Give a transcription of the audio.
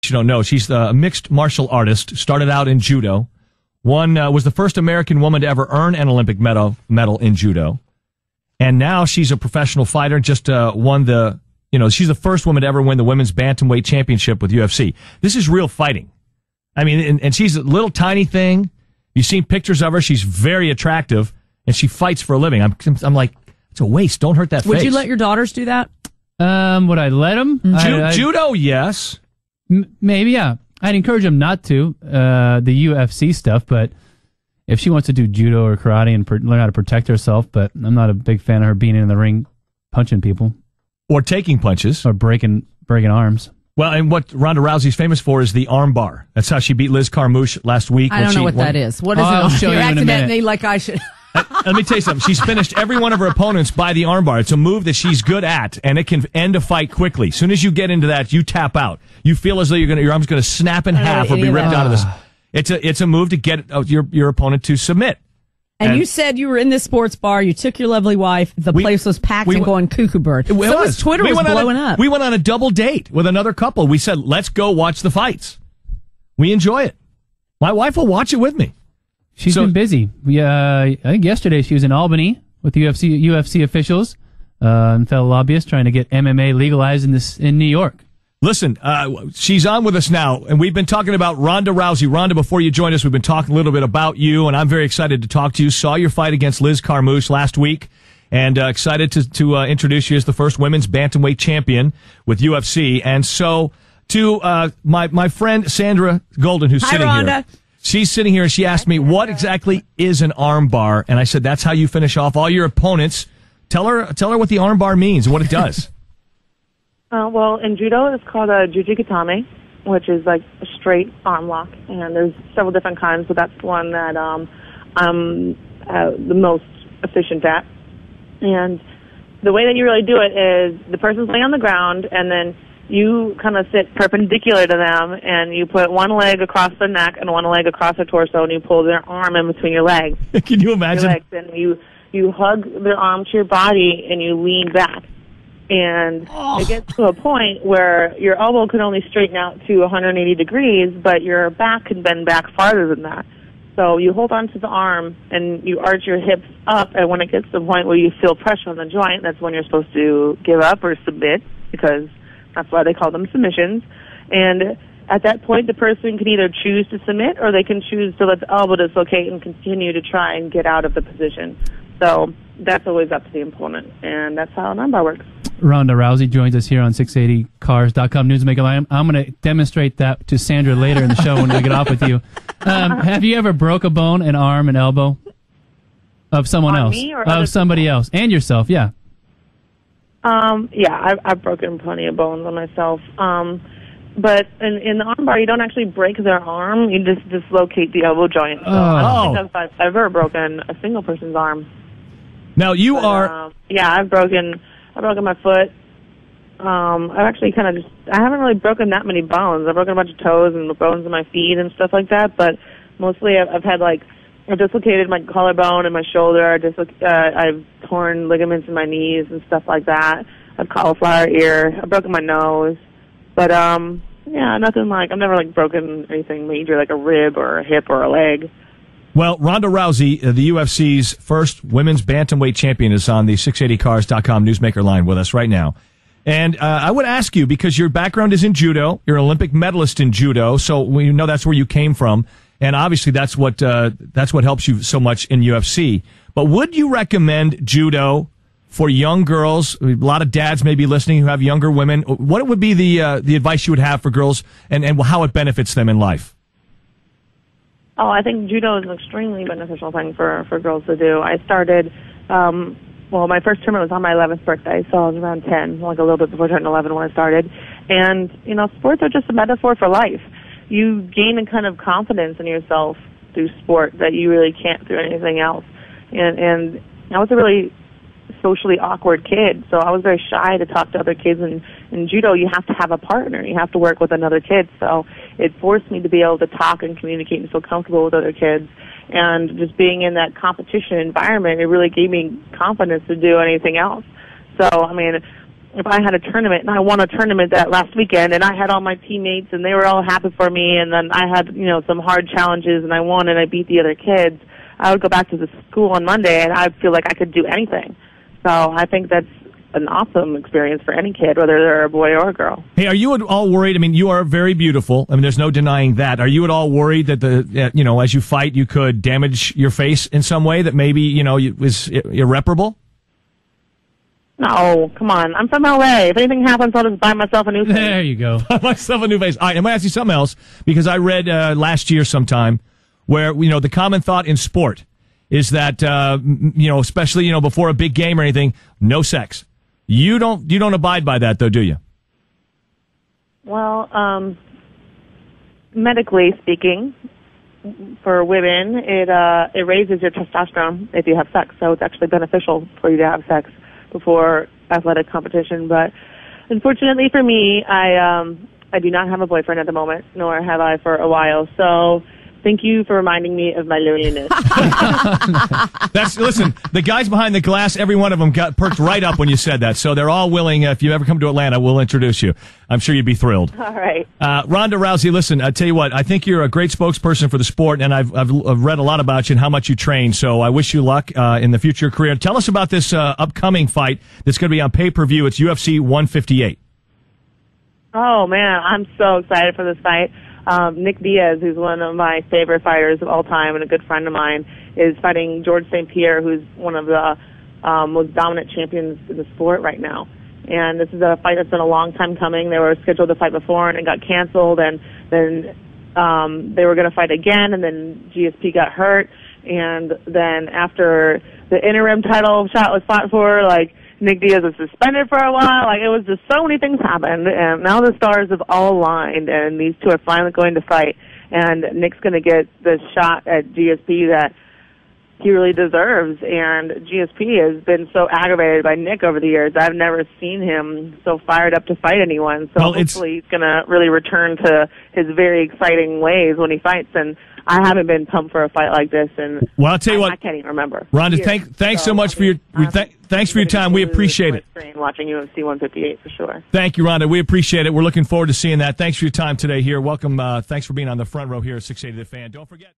you don't know, she's a mixed martial artist, started out in judo. Was the first American woman to ever earn an Olympic medal in judo. And now she's a professional fighter, just won she's the first woman to ever win the women's bantamweight championship with UFC. This is real fighting. I mean, and she's a little tiny thing. You've seen pictures of her. She's very attractive, and she fights for a living. I'm like, it's a waste. Don't hurt that face. Would you let your daughters do that? Would I let them? Judo, yes. Maybe, yeah. I'd encourage them not to, the UFC stuff, but if she wants to do judo or karate and learn how to protect herself, but I'm not a big fan of her being in the ring punching people. Or taking punches. Or breaking arms. Well, and what Ronda Rousey's famous for is the arm bar. That's how she beat Liz Carmouche last week. I don't know what that is. What is it? I'll show you in a minute. Like I should. Let me tell you something. She's finished every one of her opponents by the armbar. It's a move that she's good at, and it can end a fight quickly. As soon as you get into that, you tap out. You feel as though your arm's going to snap in half or be ripped out of this. It's a move to get your opponent to submit. And you said you were in this sports bar. You took your lovely wife. The place was packed and going cuckoo bird. Twitter was blowing up. We went on a double date with another couple. We said, let's go watch the fights. We enjoy it. My wife will watch it with me. She's been busy. I think yesterday she was in Albany with UFC officials and fellow lobbyists trying to get MMA legalized in New York. Listen, she's on with us now, and we've been talking about Ronda Rousey. Ronda, before you joined us, we've been talking a little bit about you, and I'm very excited to talk to you. Saw your fight against Liz Carmouche last week, and excited to introduce you as the first women's bantamweight champion with UFC. And so to my friend Sandra Golden, who's sitting here. She's sitting here and she asked me, what exactly is an arm bar? And I said, that's how you finish off all your opponents. Tell her what the arm bar means and what it does. Well, in judo, it's called a jujikatame, which is like a straight arm lock. And there's several different kinds, but that's one that I'm the most efficient at. And the way that you really do it is the person's laying on the ground, and then you kind of sit perpendicular to them, and you put one leg across their neck and one leg across their torso, and you pull their arm in between your legs. Can you imagine? Your legs, and you hug their arm to your body, and you lean back. And it gets to a point where your elbow can only straighten out to 180 degrees, but your back can bend back farther than that. So you hold on to the arm, and you arch your hips up, and when it gets to the point where you feel pressure on the joint, that's when you're supposed to give up or submit, because that's why they call them submissions. And at that point, the person can either choose to submit, or they can choose to let the elbow dislocate and continue to try and get out of the position. So that's always up to the opponent, and that's how an armbar works. Ronda Rousey joins us here on 680cars.com Newsmaker Line. I'm going to demonstrate that to Sandra later in the show when we get off with you. Have you ever broke a bone, an arm, an elbow of someone else? Me or of somebody people? Else, and yourself, yeah. Yeah, I've broken plenty of bones on myself. But in the armbar, you don't actually break their arm; you just dislocate the elbow joint. So I don't think I've ever broken a single person's arm. Now I've broken my foot. I've actually I haven't really broken that many bones. I've broken a bunch of toes and bones in my feet and stuff like that. But mostly, I've had I've dislocated my collarbone and my shoulder. I've torn ligaments in my knees and stuff like that. I've cauliflower ear. I've broken my nose. But, nothing I've never, broken anything major, like a rib or a hip or a leg. Well, Ronda Rousey, the UFC's first women's bantamweight champion, is on the 680cars.com Newsmaker Line with us right now. And I would ask you, because your background is in judo, you're an Olympic medalist in judo, so we know that's where you came from. And obviously that's what helps you so much in UFC. But would you recommend judo for young girls? A lot of dads may be listening who have younger women. What would be the advice you would have for girls and how it benefits them in life? Oh, I think judo is an extremely beneficial thing for girls to do. I started, my first tournament was on my 11th birthday, so I was around 10, a little bit before turning 11 when I started. And, sports are just a metaphor for life. You gain a kind of confidence in yourself through sport that you really can't through anything else. And I was a really socially awkward kid, so I was very shy to talk to other kids. And in judo, you have to have a partner. You have to work with another kid. So it forced me to be able to talk and communicate and feel comfortable with other kids. And just being in that competition environment, it really gave me confidence to do anything else. So, if I had a tournament and I won a tournament that last weekend and I had all my teammates and they were all happy for me, and then I had, some hard challenges and I won and I beat the other kids, I would go back to the school on Monday and I'd feel like I could do anything. So I think that's an awesome experience for any kid, whether they're a boy or a girl. Hey, are you at all worried? I mean, you are very beautiful. I mean, there's no denying that. Are you at all worried that as you fight, you could damage your face in some way that maybe, is irreparable? No, come on. I'm from LA. If anything happens, I'll just buy myself a new face. There you go. Buy myself a new face. All right, I'm going to ask you something else, because I read last year sometime where, the common thought in sport is that, especially, before a big game or anything, no sex. You don't abide by that, though, do you? Well, medically speaking, for women, it raises your testosterone if you have sex, so it's actually beneficial for you to have sex before athletic competition. But unfortunately for me, I do not have a boyfriend at the moment, nor have I for a while. So thank you for reminding me of my loneliness. Listen, the guys behind the glass, every one of them got perked right up when you said that. So they're all willing. If you ever come to Atlanta, we'll introduce you. I'm sure you'd be thrilled. All right. Ronda Rousey, listen, I tell you what, I think you're a great spokesperson for the sport, and I've read a lot about you and how much you train. So I wish you luck in the future career. Tell us about this upcoming fight that's going to be on pay-per-view. It's UFC 158. Oh, man, I'm so excited for this fight. Nick Diaz, who's one of my favorite fighters of all time and a good friend of mine, is fighting George St. Pierre, who's one of the most dominant champions in the sport right now. And this is a fight that's been a long time coming. They were scheduled to fight before, and it got canceled, and then they were going to fight again, and then GSP got hurt. And then after the interim title shot was fought for, Nick Diaz was suspended for a while. It was just so many things happened, and now the stars have all aligned, and these two are finally going to fight. And Nick's going to get the shot at GSP that he really deserves. And GSP has been so aggravated by Nick over the years. I've never seen him so fired up to fight anyone. So hopefully he's going to really return to his very exciting ways when he fights. And I haven't been pumped for a fight like this, and I'll tell you what, I can't even remember. Rhonda, thanks so much for your thanks for your time. We appreciate it. Watching UFC 158 for sure. Thank you, Rhonda. We appreciate it. We're looking forward to seeing that. Thanks for your time today here. Welcome. Thanks for being on the front row here at 680 The Fan. Don't forget.